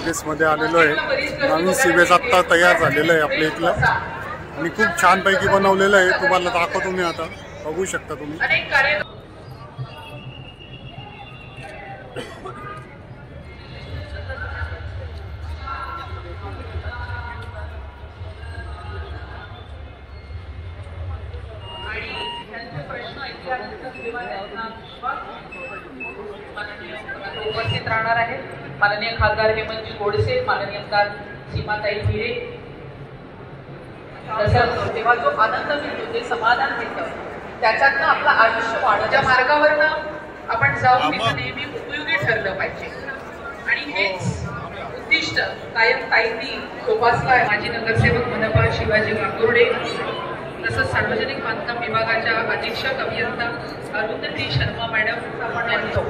सीबीएसमध्ये आलेलो आहे। नवीन सीबीएस आत्ता तयार झालेलं आहे आपल्या इथलं आणि खूप छानपैकी बनवलेलं आहे। तुम्हाला दाखवतो मी, आता बघू शकता तुम्ही। उपस्थित राहणार आहे माननीय खासदार हेमंतजी गोडसे, माननीय आमदार सीमाताई हिरे। तसंच तेव्हा जो आनंद मिळतो, ते समाधान मिळतं, त्याच्यातनं आपलं आयुष्य वाढच्या मार्गावरनं आपण जाऊन तिथं नेहमी उपयोगी ठरलं पाहिजे आणि हेच उद्दिष्ट कायम ताईंनी जोपासलं आहे। माजी नगरसेवक मनपा शिवाजी वाकोर्डे, तसंच सार्वजनिक बांधकाम विभागाच्या अधीक्षक अभियंता अरुंधती शर्मा मॅडम आपण म्हणतो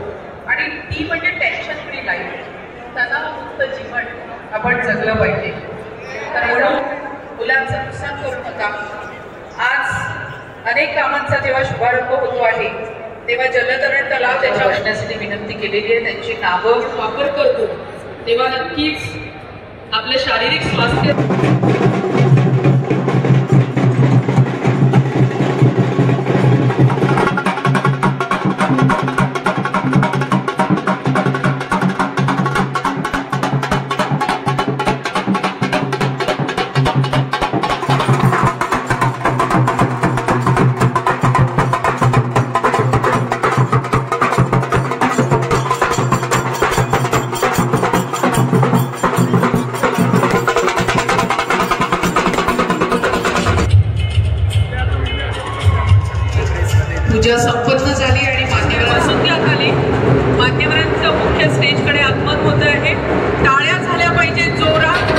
आणि ती म्हणजे टेन्शन फ्री लाईफ, तणावमुक्त जीवन आपण जगलं पाहिजे। तर म्हणून मुलांचं नुकसान करू नका। आज अनेक कामांचा जेव्हा शुभारंभ होतो आहे तेव्हा जलतरण तलाव त्याच्या असण्यासाठी विनंती केलेली आहे, त्यांची नावं वापर करतो तेव्हा नक्कीच आपलं शारीरिक स्वास्थ्य पूजा संपन्न झाली आणि मान्यवरांसंख्यात आली। मान्यवरांचं मुख्य स्टेजकडे आगमन होत आहे। टाळ्या झाल्या पाहिजे जोरात।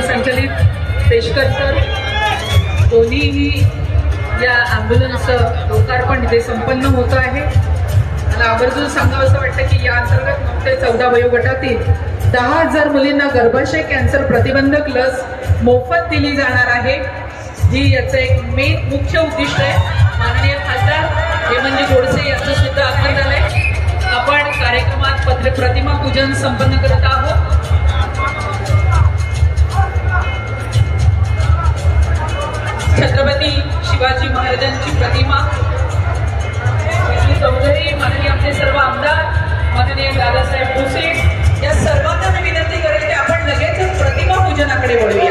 संचलित पेशकर सर दोन्हीही या ॲम्ब्युलन्सचं लोकार्पण इथे संपन्न होत आहे। मला आवर्जून सांगावं असं वाटतं की या अंतर्गत 9 ते 14 वयोगटातील 10,000 मुलींना गर्भाशय कॅन्सर प्रतिबंधक लस मोफत दिली जाणार आहे। ही याचं एक मुख्य उद्दिष्ट आहे। माननीय खासदार हेमंतजी गोडसे यांचं सुद्धा आगमन झालंय। आपण कार्यक्रमात प्रतिमा पूजन संपन्न करत आहोत। छत्रपती शिवाजी महाराजांची प्रतिमा चौधरी, माननीय आपले सर्व आमदार, माननीय दादासाहेब भुसे, या सर्वांना मी विनंती करेल की आपण लगेच प्रतिमा पूजनाकडे वळूया।